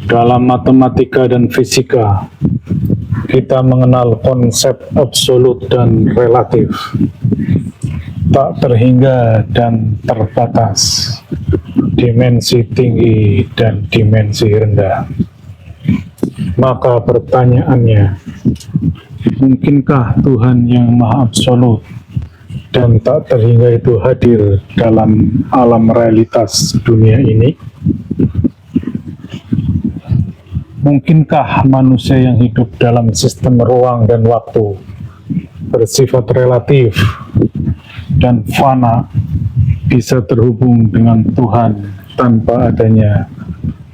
Dalam matematika dan fisika, kita mengenal konsep absolut dan relatif, tak terhingga dan terbatas, dimensi tinggi dan dimensi rendah. Maka pertanyaannya, mungkinkah Tuhan yang Maha Absolut dan tak terhingga itu hadir dalam alam realitas dunia ini? Mungkinkah manusia yang hidup dalam sistem ruang dan waktu bersifat relatif dan fana bisa terhubung dengan Tuhan tanpa adanya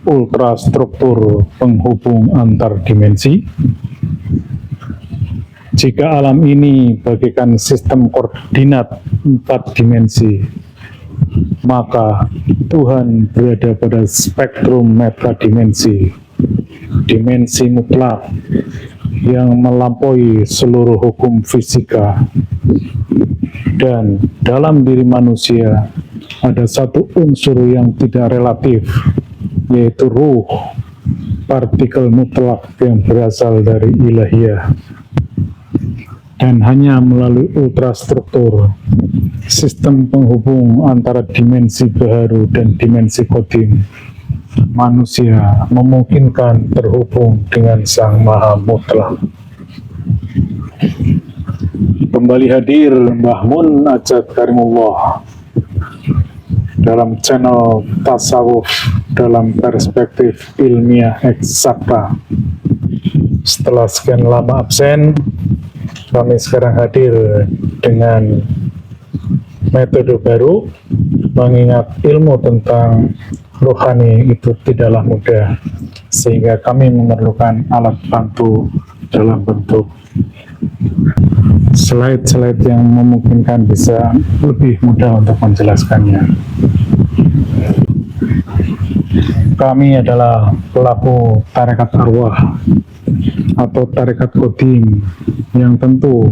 ultrastruktur penghubung antar dimensi? Jika alam ini bagaikan sistem koordinat 4 dimensi, maka Tuhan berada pada spektrum metadimensi, dimensi mutlak yang melampaui seluruh hukum fisika. Dan dalam diri manusia ada satu unsur yang tidak relatif, yaitu ruh, partikel mutlak yang berasal dari ilahiyah. Dan hanya melalui ultrastruktur, sistem penghubung antara dimensi baharu dan dimensi kodim, manusia memungkinkan terhubung dengan Sang Maha Mutlak. Kembali hadir Mbah Mun Ajat Karimullah dalam channel Tasawuf dalam perspektif ilmiah eksakta. Setelah sekian lama absen, kami sekarang hadir dengan metode baru, mengingat ilmu tentang rohani itu tidaklah mudah, sehingga kami memerlukan alat bantu dalam bentuk slide-slide yang memungkinkan bisa lebih mudah untuk menjelaskannya. Kami adalah pelaku tarekat arwah atau tarekat kodim yang tentu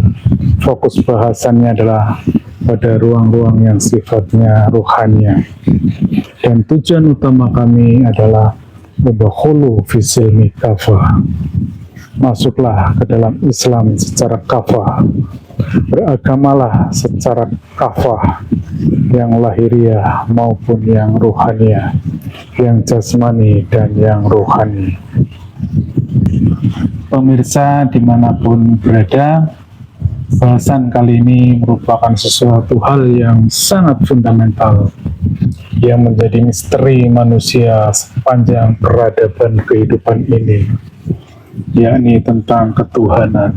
fokus bahasannya adalah pada ruang-ruang yang sifatnya ruhania. Dan tujuan utama kami adalah mubakhulu fisilmi kafah. Masuklah ke dalam Islam secara kafah, beragamalah secara kafah, yang lahiriah maupun yang ruhaniah, yang jasmani dan yang ruhani. Pemirsa dimanapun berada, bahasan kali ini merupakan sesuatu hal yang sangat fundamental yang menjadi misteri manusia sepanjang peradaban kehidupan ini, yakni tentang ketuhanan.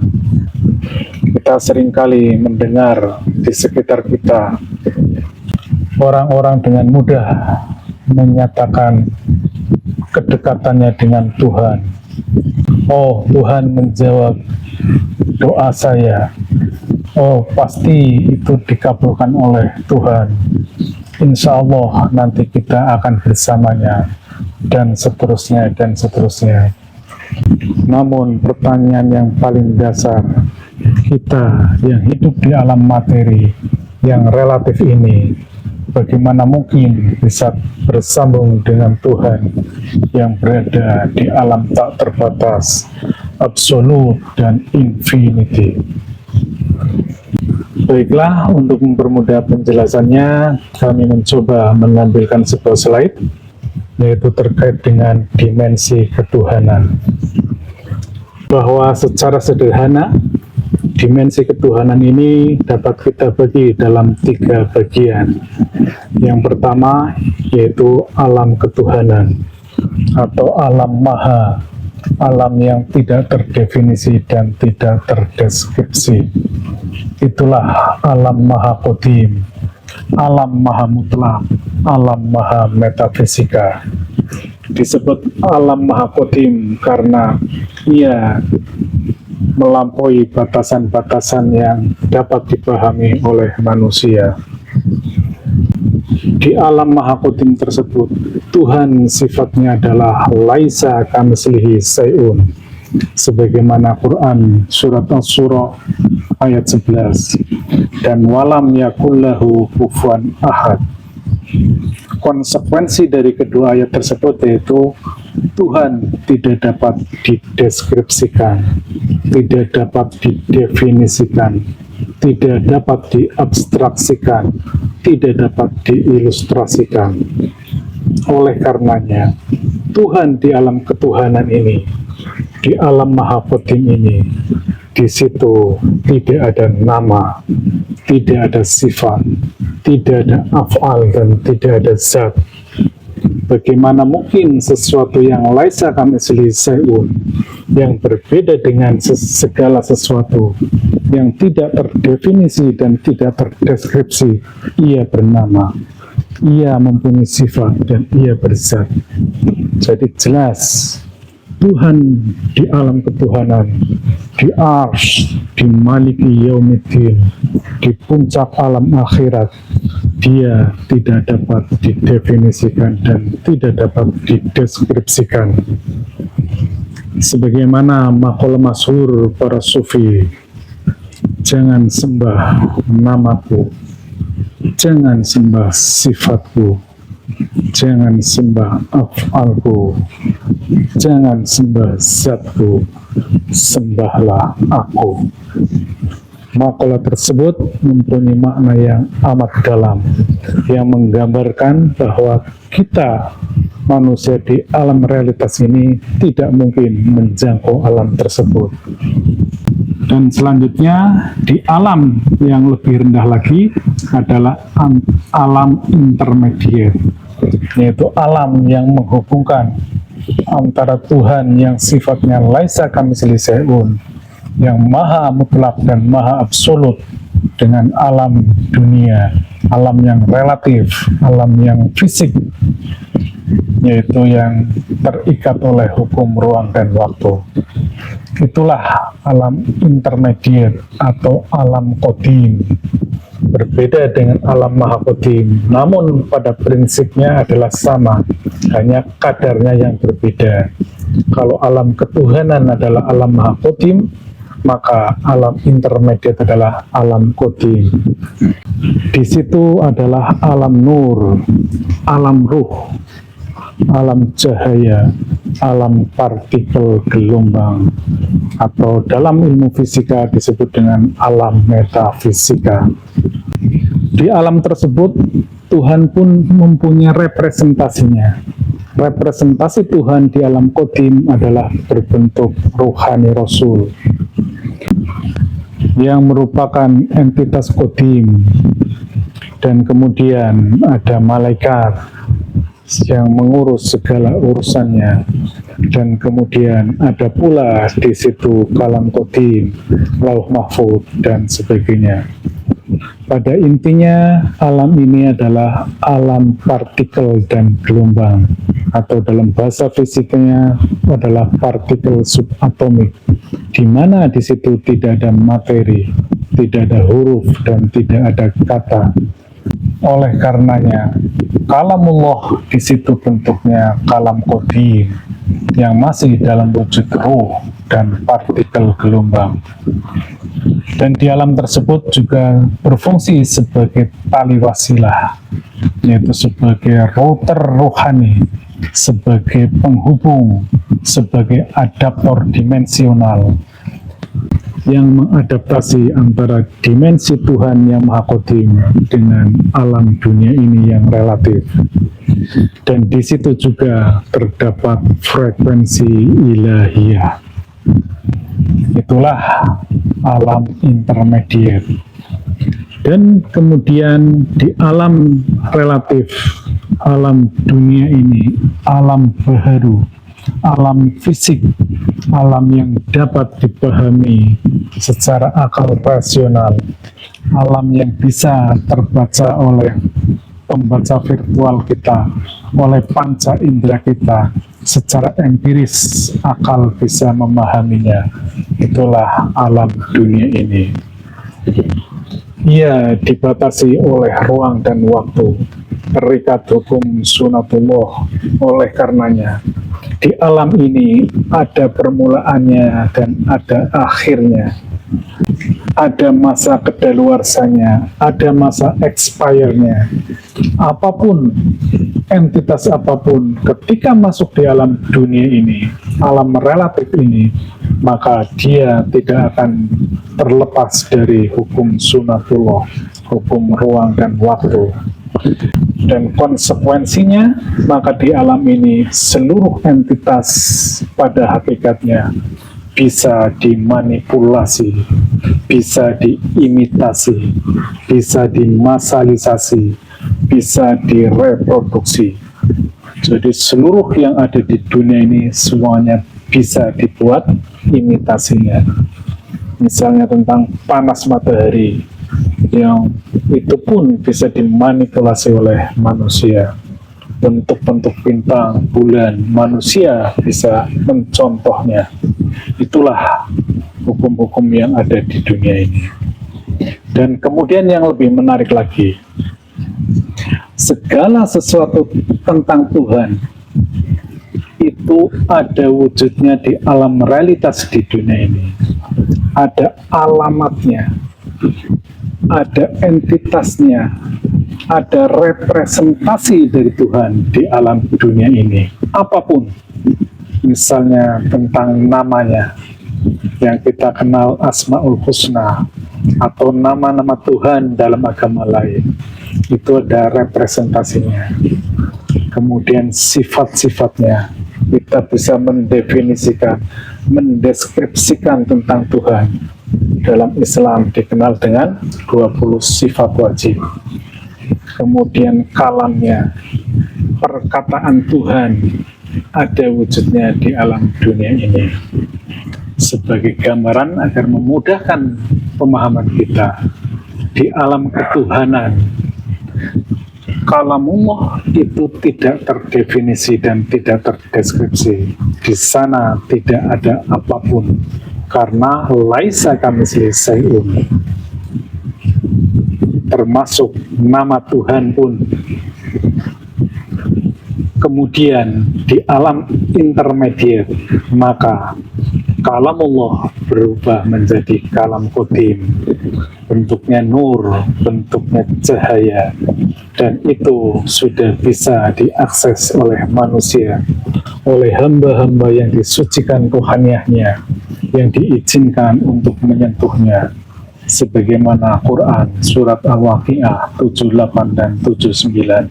Kita seringkali mendengar di sekitar kita orang-orang dengan mudah menyatakan kedekatannya dengan Tuhan. Oh, Tuhan menjawab doa saya. Oh, pasti itu dikabulkan oleh Tuhan. Insya Allah nanti kita akan bersamanya, dan seterusnya dan seterusnya. Namun pertanyaan yang paling dasar, kita yang hidup di alam materi yang relatif ini, bagaimana mungkin bisa bersambung dengan Tuhan yang berada di alam tak terbatas, absolut dan infinity? Baiklah, untuk mempermudah penjelasannya, kami mencoba menampilkan sebuah slide, yaitu terkait dengan dimensi ketuhanan. Bahwa secara sederhana, dimensi ketuhanan ini dapat kita bagi dalam 3 bagian. Yang pertama yaitu alam ketuhanan atau alam maha, alam yang tidak terdefinisi dan tidak terdeskripsi. Itulah alam maha kodim, alam maha mutlak, alam maha metafisika. Disebut alam maha kodim karena ia melampaui batasan-batasan yang dapat dipahami oleh manusia. Di alam maha kodim tersebut, Tuhan sifatnya adalah laisa kamitslihi syai'un, sebagaimana Quran surat Asy-Syura ayat 11, dan walam yakullahu kufuwan ahad. Konsekuensi dari kedua ayat tersebut yaitu Tuhan tidak dapat dideskripsikan, tidak dapat didefinisikan, tidak dapat diabstraksikan, tidak dapat diilustrasikan. Oleh karenanya, Tuhan di alam ketuhanan ini, di alam Maha Qadim ini, di situ tidak ada nama, tidak ada sifat, tidak ada af'al, dan tidak ada zat. Bagaimana mungkin sesuatu yang laisa kamitslihi syai'un, yang berbeda dengan segala sesuatu, yang tidak terdefinisi dan tidak terdeskripsi, ia bernama, ia mempunyai sifat, dan ia berzat. Jadi jelas Tuhan di alam ketuhanan, di Arsy, di Maliki Yaumiddin, di puncak alam akhirat, dia tidak dapat didefinisikan dan tidak dapat dideskripsikan. Sebagaimana maqal masyhur para sufi, jangan sembah namaku, jangan sembah sifatku, jangan sembah af'alku, jangan sembah zatku, sembahlah aku. Makalah tersebut mempunyai makna yang amat dalam, yang menggambarkan bahwa kita manusia di alam realitas ini tidak mungkin menjangkau alam tersebut. Dan selanjutnya di alam yang lebih rendah lagi adalah alam intermediate, yaitu alam yang menghubungkan antara Tuhan yang sifatnya laisa kamitslihi syai'un, yang maha mutlak dan maha absolut, dengan alam dunia, alam yang relatif, alam yang fisik, yaitu yang terikat oleh hukum ruang dan waktu. Itulah alam intermediate atau alam qadim. Berbeda dengan alam maha qadim, namun pada prinsipnya adalah sama, hanya kadarnya yang berbeda. Kalau alam ketuhanan adalah alam maha qadim, maka alam intermediate adalah alam qadim. Di situ adalah alam nur, alam ruh, alam cahaya, alam partikel gelombang, atau dalam ilmu fisika disebut dengan alam metafisika. Di alam tersebut, Tuhan pun mempunyai representasinya. Representasi Tuhan di alam qadim adalah berbentuk ruhani Rasul, yang merupakan entitas qadim. Dan kemudian ada malaikat yang mengurus segala urusannya, dan kemudian ada pula di situ kalam qadim, lauh mahfuz, dan sebagainya. Pada intinya, alam ini adalah alam partikel dan gelombang, atau dalam bahasa fisikanya adalah partikel subatomik, di mana di situ tidak ada materi, tidak ada huruf, dan tidak ada kata. Oleh karenanya, kalamullah di situ bentuknya kalam qadim, yang masih dalam wujud ruh dan partikel gelombang. Dan di alam tersebut juga berfungsi sebagai tali wasilah, yaitu sebagai router rohani, sebagai penghubung, sebagai adaptor dimensional, yang mengadaptasi antara dimensi Tuhan yang Maha Qadim dengan alam dunia ini yang relatif. Dan di situ juga terdapat frekuensi ilahiyah. Itulah alam intermediate. Dan kemudian di alam relatif, alam dunia ini, alam baharu, alam fisik, alam yang dapat dipahami secara akal rasional, alam yang bisa terbaca oleh pembaca virtual kita, oleh panca indera kita, secara empiris akal bisa memahaminya. Itulah alam dunia ini. Ia dibatasi oleh ruang dan waktu, terikat hukum sunatullah. Oleh karenanya, di alam ini ada permulaannya dan ada akhirnya. Ada masa kedaluarsanya, ada masa expire-nya. Apapun entitas apapun ketika masuk di alam dunia ini, alam relatif ini, maka dia tidak akan terlepas dari hukum sunatullah, hukum ruang dan waktu. Dan konsekuensinya, maka di alam ini seluruh entitas pada hakikatnya bisa dimanipulasi, bisa diimitasi, bisa dimasalisasi, bisa direproduksi. Jadi seluruh yang ada di dunia ini semuanya bisa dibuat imitasinya. Misalnya tentang panas matahari, yang itu pun bisa dimanipulasi oleh manusia. Bentuk-bentuk bintang, bulan, manusia bisa mencontohnya. Itulah hukum-hukum yang ada di dunia ini. Dan kemudian yang lebih menarik lagi, segala sesuatu tentang Tuhan itu ada wujudnya di alam realitas di dunia ini. Ada alamatnya, ada entitasnya, ada representasi dari Tuhan di alam dunia ini. Apapun, misalnya tentang namanya, yang kita kenal Asmaul Husna, atau nama-nama Tuhan dalam agama lain, itu ada representasinya. Kemudian sifat-sifatnya, kita bisa mendefinisikan, mendeskripsikan tentang Tuhan. Dalam Islam dikenal dengan 20 sifat wajib. Kemudian kalamnya, perkataan Tuhan ada wujudnya di alam dunia ini. Sebagai gambaran agar memudahkan pemahaman kita, di alam ketuhanan, kalamullah itu tidak terdefinisi dan tidak terdeskripsi. Di sana tidak ada apapun, karena laisa kamitslihi syai'un. Termasuk nama Tuhan pun. Kemudian di alam intermediate, maka kalamullah berubah menjadi kalam qadim, bentuknya nur, bentuknya cahaya, dan itu sudah bisa diakses oleh manusia, oleh hamba-hamba yang disucikan ruhaniyahnya, yang diizinkan untuk menyentuhnya, sebagaimana Quran surat Al-Waqi'ah 78 dan 79.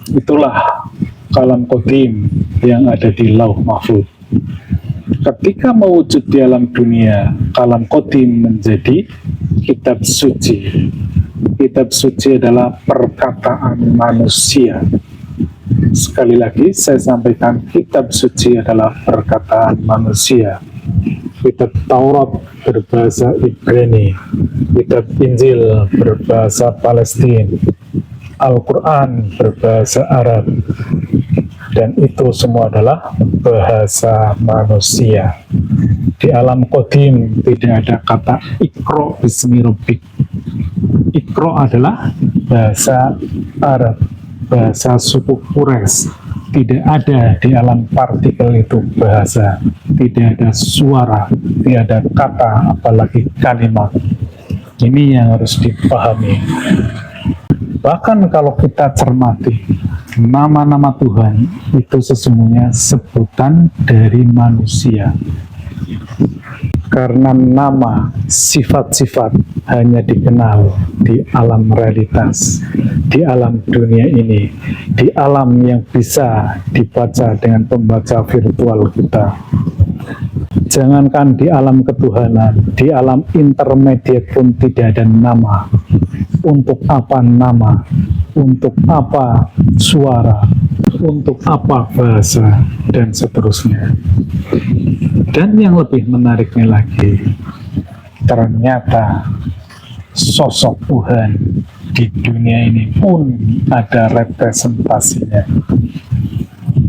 Itulah kalam qadim yang ada di Lauh Mahfuz. Ketika mewujud di alam dunia, kalam qadim menjadi kitab suci. Kitab suci adalah perkataan manusia. Sekali lagi saya sampaikan, kitab suci adalah perkataan manusia. Kitab Taurat berbahasa Ibrani, kitab Injil berbahasa Palestina, Al-Quran berbahasa Arab, dan itu semua adalah bahasa manusia. Di alam qadim tidak ada kata Iqra bismi rabbik. Iqra adalah bahasa Arab, bahasa suku Quraisy. Tidak ada di alam partikel itu bahasa, tidak ada suara, tidak ada kata, apalagi kalimat. Ini yang harus dipahami. Bahkan kalau kita cermati, nama-nama Tuhan itu sesungguhnya sebutan dari manusia. Karena nama, sifat-sifat hanya dikenal di alam realitas, di alam dunia ini, di alam yang bisa dibaca dengan pembaca virtual kita. Jangankan di alam ketuhanan, di alam intermediate pun tidak ada nama. Untuk apa nama? Untuk apa suara? Untuk apa bahasa? Dan seterusnya. Dan yang lebih menariknya lagi, ternyata sosok Tuhan di dunia ini pun ada representasinya.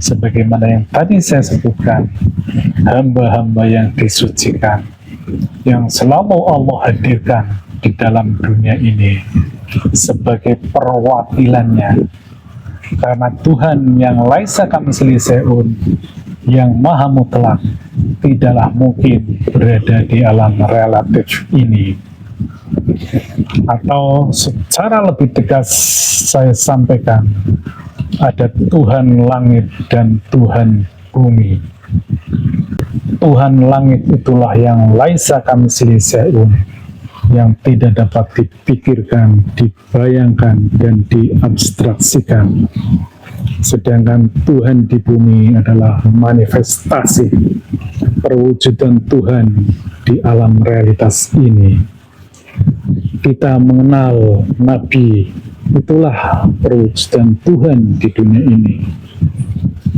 Sebagaimana yang tadi saya sebutkan, hamba-hamba yang disucikan, yang selalu Allah hadirkan di dalam dunia ini sebagai perwakilannya. Karena Tuhan yang laisa kamitslihi syai'un, yang maha mutlak, tidaklah mungkin berada di alam relatif ini. Atau secara lebih tegas saya sampaikan, ada Tuhan langit dan Tuhan bumi. Tuhan langit itulah yang laisa kamitslihi syai'un, yang tidak dapat dipikirkan, dibayangkan, dan diabstraksikan. Sedangkan Tuhan di bumi adalah manifestasi perwujudan Tuhan di alam realitas ini. Kita mengenal Nabi, itulah perwujudan Tuhan di dunia ini.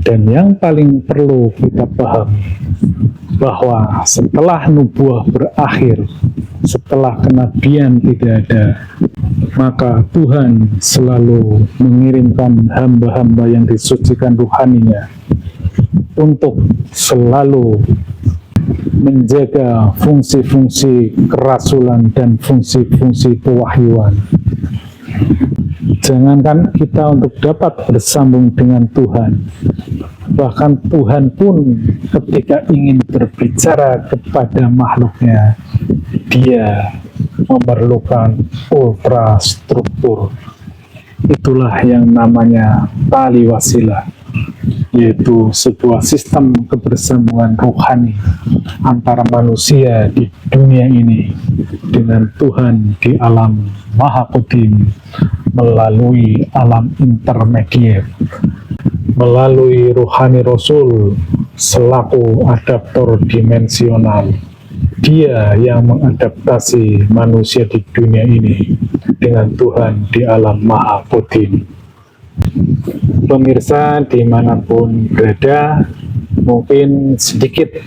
Dan yang paling perlu kita pahami, bahwa setelah nubuah berakhir, setelah kenabian tidak ada, maka Tuhan selalu mengirimkan hamba-hamba yang disucikan ruhaninya untuk selalu menjaga fungsi-fungsi kerasulan dan fungsi-fungsi pewahyuan. Jangankan kita untuk dapat bersambung dengan Tuhan, bahkan Tuhan pun ketika ingin berbicara kepada makhluknya, dia memerlukan ultrastruktur. Itulah yang namanya tali wasilah, yaitu sebuah sistem kebersambungan rohani antara manusia di dunia ini dengan Tuhan di alam Maha Qadim melalui alam intermediate, melalui rohani Rasul selaku adaptor dimensional. Dia yang mengadaptasi manusia di dunia ini dengan Tuhan di alam Maha Qadim. Pemirsa dimanapun berada, mungkin sedikit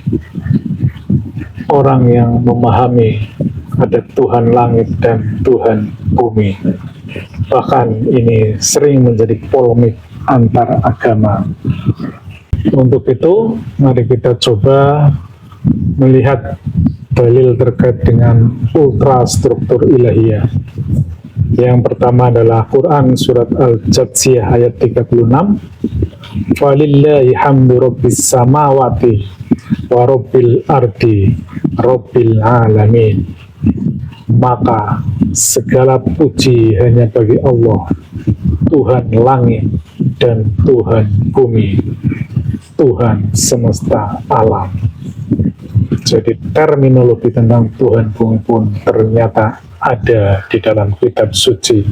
orang yang memahami ada Tuhan langit dan Tuhan bumi. Bahkan ini sering menjadi polemik antar agama. Untuk itu, mari kita coba melihat dalil terkait dengan ultrastruktur ilahiyah. Yang pertama adalah Quran surat Al-Jatsiyah ayat 36. Walillahi hamdu rabbis samawati wa rabbil ardi rabbil alamin. Maka segala puji hanya bagi Allah, Tuhan langit dan Tuhan bumi, Tuhan semesta alam. Jadi terminologi tentang Tuhan bumi pun ternyata ada di dalam kitab suci.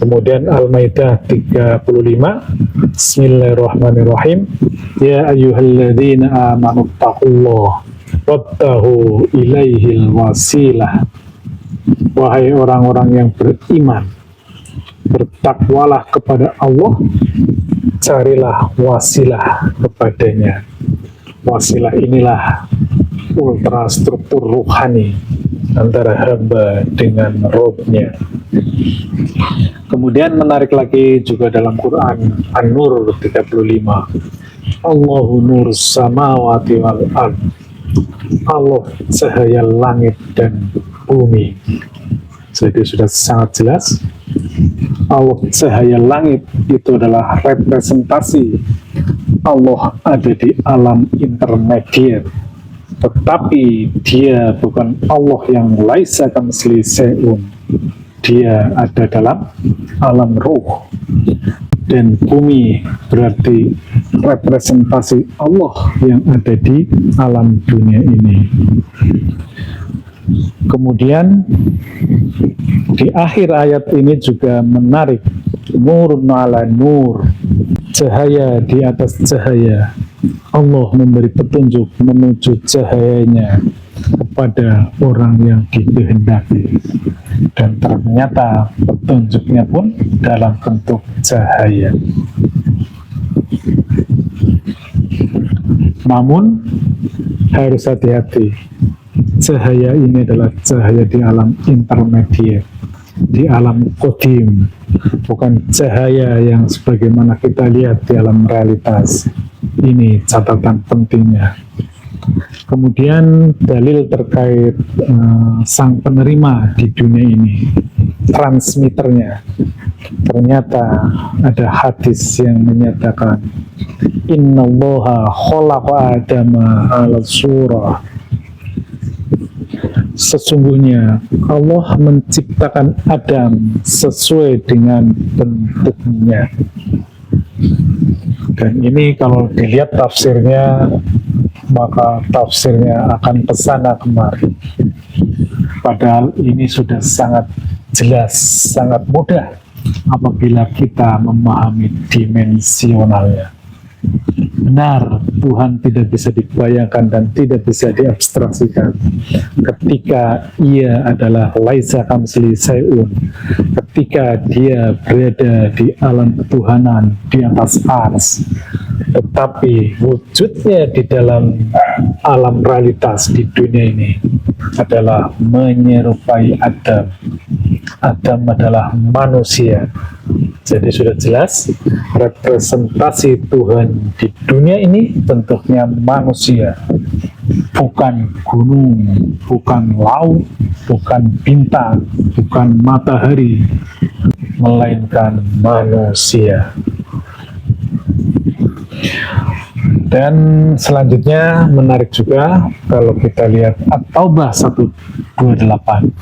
Kemudian Al-Maidah 35, Bismillahirrahmanirrahim. Ya ayyuhalladzina amanu taqullah wabtahu ilaihil wasilah. Wahai orang-orang yang beriman, bertakwalah kepada Allah, carilah wasilah kepadanya. Wasilah inilah ultrastruktur rohani antara hamba dengan Robnya. Kemudian menarik lagi juga dalam Quran An-Nur 35. Allahu nur samawati wal ard. Allah cahaya langit dan bumi. Jadi sudah sangat jelas, Allah cahaya langit itu adalah representasi Allah ada di alam intermediate, tetapi dia bukan Allah yang laisa kamitslihi syai'un. Dia ada dalam alam ruh. Dan bumi berarti representasi Allah yang ada di alam dunia ini. Kemudian di akhir ayat ini juga menarik, nurun ala nur, cahaya di atas cahaya. Allah memberi petunjuk menuju cahayanya kepada orang yang dikehendaki, dan ternyata petunjuknya pun dalam bentuk cahaya. Namun harus hati-hati, cahaya ini adalah cahaya di alam intermediate, di alam qadim, bukan cahaya yang sebagaimana kita lihat di alam realitas. Ini catatan pentingnya. Kemudian dalil terkait sang penerima di dunia ini, transmitternya. Ternyata ada hadis yang menyatakan innallaha khalaqa adama ala surah. Sesungguhnya Allah menciptakan Adam sesuai dengan bentuknya. Dan ini kalau dilihat tafsirnya, maka tafsirnya akan kesana kemari. Padahal ini sudah sangat jelas, sangat mudah apabila kita memahami dimensionalnya. Benar, Tuhan tidak bisa dibayangkan dan tidak bisa diabstraksikan ketika Ia adalah laisa kamitslihi syai'un, ketika Dia berada di alam ketuhanan di atas ars, tetapi wujudnya di dalam alam realitas di dunia ini adalah menyerupai Adam. Adam adalah manusia. Jadi sudah jelas representasi Tuhan di dunia ini bentuknya manusia, bukan gunung, bukan laut, bukan bintang, bukan matahari, melainkan manusia. Dan selanjutnya menarik juga kalau kita lihat At-Taubah 128.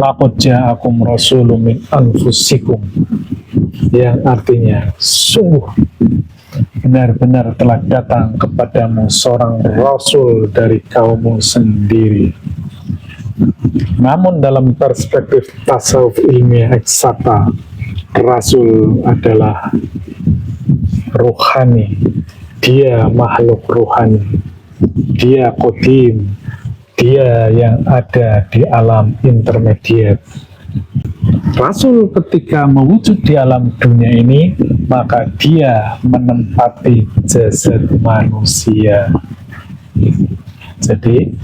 Laqad ja'akum rasulun min anfusikum, yang artinya sungguh benar-benar telah datang kepadamu seorang rasul dari kaummu sendiri. Namun dalam perspektif tasawuf ilmiah eksakta, rasul adalah rohani, dia makhluk rohani, dia qadim, dia yang ada di alam intermediate. Rasul ketika mewujud di alam dunia ini, maka dia menempati jasad manusia. Jadi,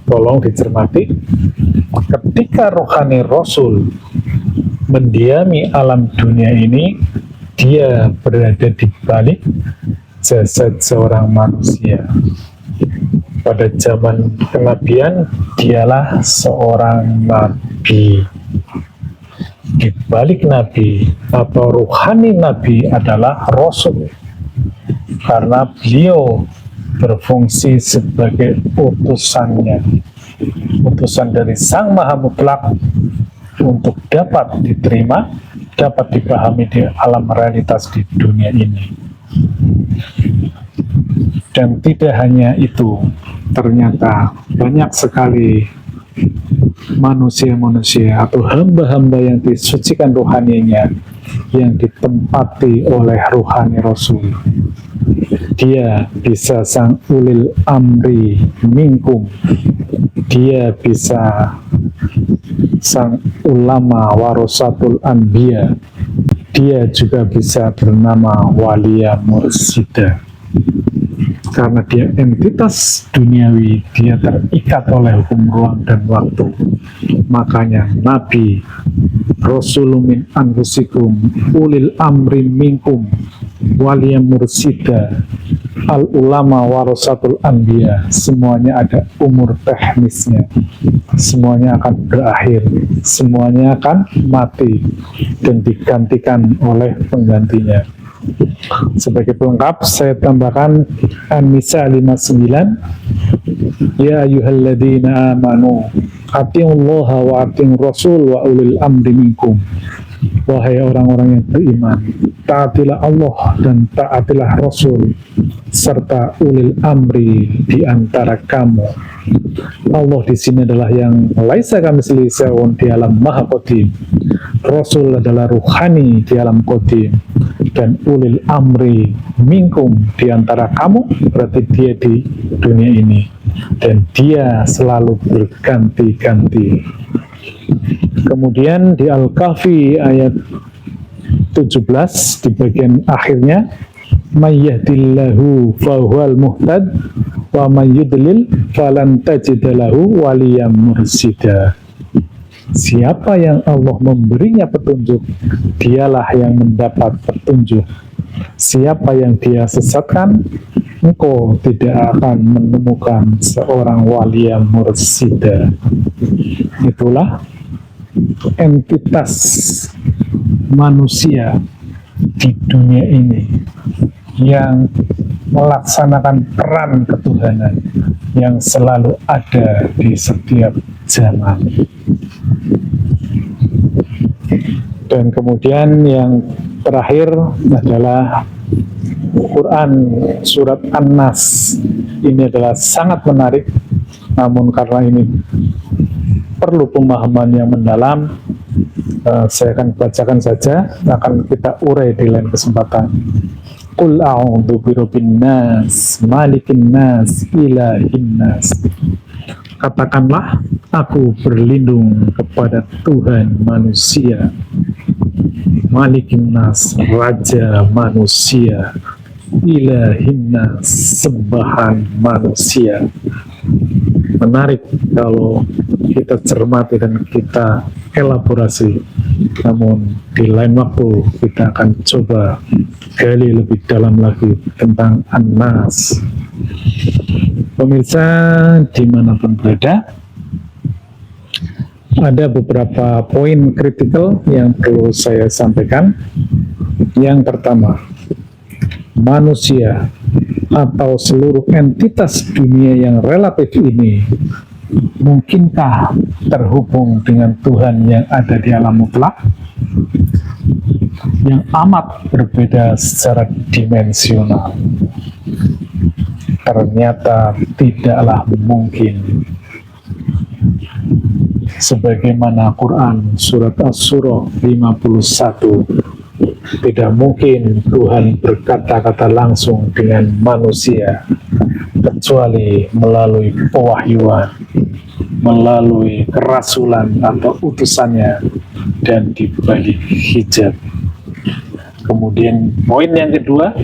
tolong dicermati, ketika rohani Rasul mendiami alam dunia ini, dia berada di balik jasad seorang manusia. Pada zaman kenabian, dialah seorang nabi. Di balik nabi atau ruhani nabi adalah rasul, karena beliau berfungsi sebagai utusannya, utusan dari Sang Maha Mutlak untuk dapat diterima, dapat dipahami di alam realitas di dunia ini. Dan tidak hanya itu, ternyata banyak sekali manusia-manusia atau hamba-hamba yang disucikan rohaninya yang ditempati oleh rohani Rasul. Dia bisa sang ulil amri minkum, dia bisa sang ulama warasatul anbiya, dia juga bisa bernama walia mursida. Karena dia entitas duniawi, dia terikat oleh hukum ruang dan waktu. Makanya Nabi, Rasulun min anfusikum, ulil amri minkum, walia mursida, al ulama warasatul anbiya, semuanya ada umur teknisnya, semuanya akan berakhir, semuanya akan mati dan digantikan oleh penggantinya. Sebagai pelengkap saya tambahkan An-Nisa 59, ya ayyuhalladzina amanu atiullaha wa atiur rasul wa ulil amri minkum. Wahai orang-orang yang beriman, taatilah Allah dan taatilah Rasul serta ulil amri di antara kamu. Allah di sini adalah yang laisa kamitslihi syai'un di alam maha qadim. Rasul adalah ruhani di alam qadim, dan ulil amri minkum di antara kamu, berarti dia di dunia ini, dan dia selalu berganti-ganti. Kemudian di Al-Kahfi ayat 17 di bagian akhirnya, may yahdillahu fahuwal muhtad wa may yudlil falan tajid lahu waliyan mursida. Siapa yang Allah memberinya petunjuk, dialah yang mendapat petunjuk. Siapa yang dia sesatkan, engkau tidak akan menemukan seorang waliyan mursida. Itulah entitas manusia di dunia ini yang melaksanakan peran ketuhanan yang selalu ada di setiap zaman. Dan kemudian yang terakhir adalah Quran surat An-Nas ini adalah sangat menarik, namun karena ini perlu pemahaman yang mendalam, saya akan bacakan saja, akan kita urai di lain kesempatan. Qul a'udzu birabbin nas, malikin nas, ilahin nas. Katakanlah, aku berlindung kepada Tuhan manusia, Malikin nas, raja manusia, ilahin nas, sembahan manusia. Menarik kalau kita cermati dan kita elaborasi, namun di lain waktu kita akan coba gali lebih dalam lagi tentang An-Nas. Pemirsa dimanapun berada, ada beberapa poin kritikal yang perlu saya sampaikan. Yang pertama, manusia atau seluruh entitas dunia yang relatif ini mungkinkah terhubung dengan Tuhan yang ada di alam mutlak, yang amat berbeda secara dimensional? Ternyata tidaklah mungkin. Sebagaimana Quran surat Asy-Syura 51, tidak mungkin Tuhan berkata-kata langsung dengan manusia kecuali melalui pewahyuan, melalui kerasulan atau utusannya, dan di balik hijab. Kemudian poin yang kedua,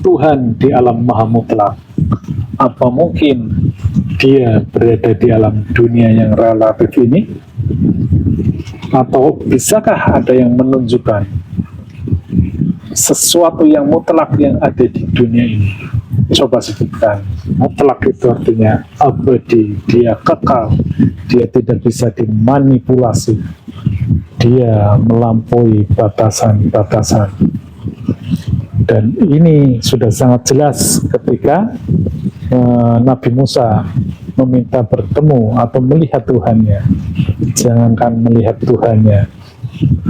Tuhan di alam maha mutlak. Apa mungkin dia berada di alam dunia yang relatif ini? Atau bisakah ada yang menunjukkan sesuatu yang mutlak yang ada di dunia ini? Coba sebutkan. Mutlak itu artinya abadi, dia kekal, dia tidak bisa dimanipulasi, dia melampaui batasan-batasan. Dan ini sudah sangat jelas ketika Nabi Musa meminta bertemu atau melihat Tuhannya. Jangankan melihat Tuhannya,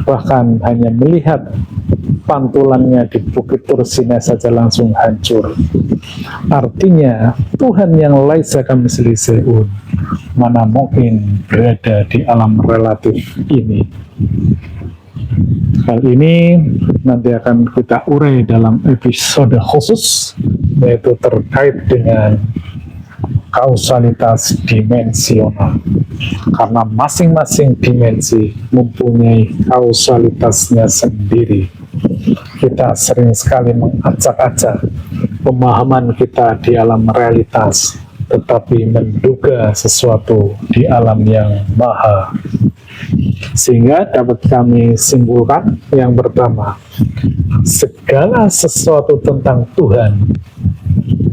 bahkan hanya melihat pantulannya di Bukit Tursina saja langsung hancur. Artinya Tuhan yang laisa kamitslihi syai'un mana mungkin berada di alam relatif ini. Hal ini nanti akan kita urai dalam episode khusus, yaitu terkait dengan kausalitas dimensional. Karena masing-masing dimensi mempunyai kausalitasnya sendiri. Kita sering sekali mengacak-acak pemahaman kita di alam realitas, tetapi menduga sesuatu di alam yang maha. Sehingga dapat kami simpulkan, yang pertama, segala sesuatu tentang Tuhan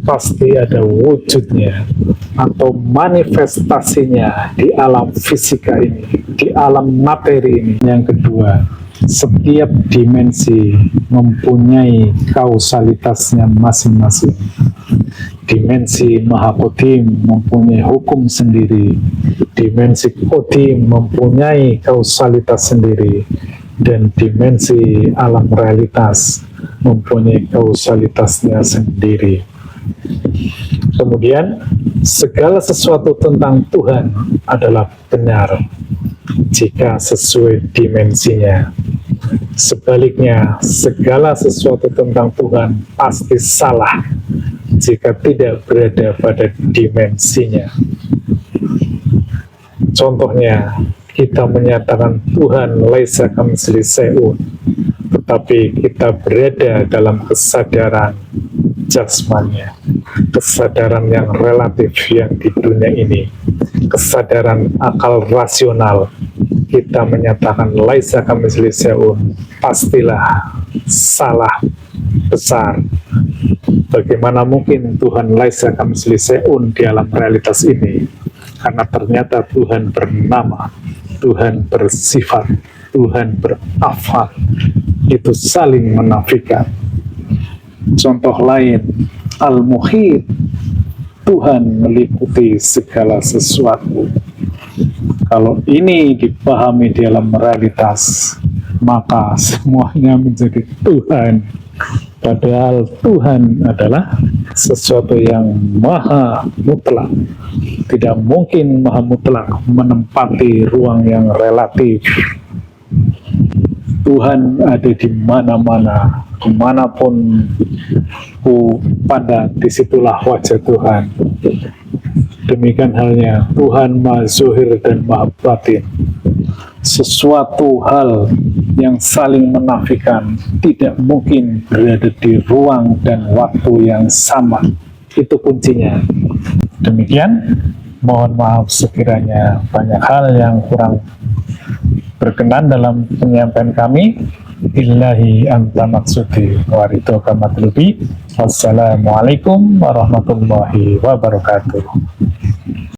pasti ada wujudnya atau manifestasinya di alam fisika ini, di alam materi ini. Yang kedua, setiap dimensi mempunyai kausalitasnya masing-masing. Dimensi Maha Qadim mempunyai hukum sendiri, dimensi Qadim mempunyai kausalitas sendiri, dan dimensi alam realitas mempunyai kausalitasnya sendiri. Kemudian, segala sesuatu tentang Tuhan adalah benar jika sesuai dimensinya. Sebaliknya, segala sesuatu tentang Tuhan pasti salah jika tidak berada pada dimensinya. Contohnya, kita menyatakan Tuhan laisa kamitslihi syai'un, tetapi kita berada dalam kesadaran jasmania, kesadaran yang relatif yang di dunia ini, kesadaran akal rasional. Kita menyatakan laisa kamitslihi syai'un, pastilah salah besar. Bagaimana mungkin Tuhan laisa kamitslihi syai'un di alam realitas ini? Karena ternyata Tuhan bernama, Tuhan bersifat, Tuhan berafal. Itu saling menafikan. Contoh lain, Al-Muhit, Tuhan meliputi segala sesuatu. Kalau ini dipahami di dalam realitas, maka semuanya menjadi Tuhan. Padahal Tuhan adalah sesuatu yang maha mutlak. Tidak mungkin maha mutlak menempati ruang yang relatif. Tuhan ada di mana-mana, kemanapun ku pandang, disitulah wajah Tuhan. Demikian halnya Tuhan Maha Zuhir dan Maha Batin. Sesuatu hal yang saling menafikan tidak mungkin berada di ruang dan waktu yang sama. Itu kuncinya. Demikian, mohon maaf sekiranya banyak hal yang kurang berkenan dalam penyampaian kami. Illahi anta maksudi wa ridhoka matlubi. Wassalamualaikum warahmatullahi wabarakatuh.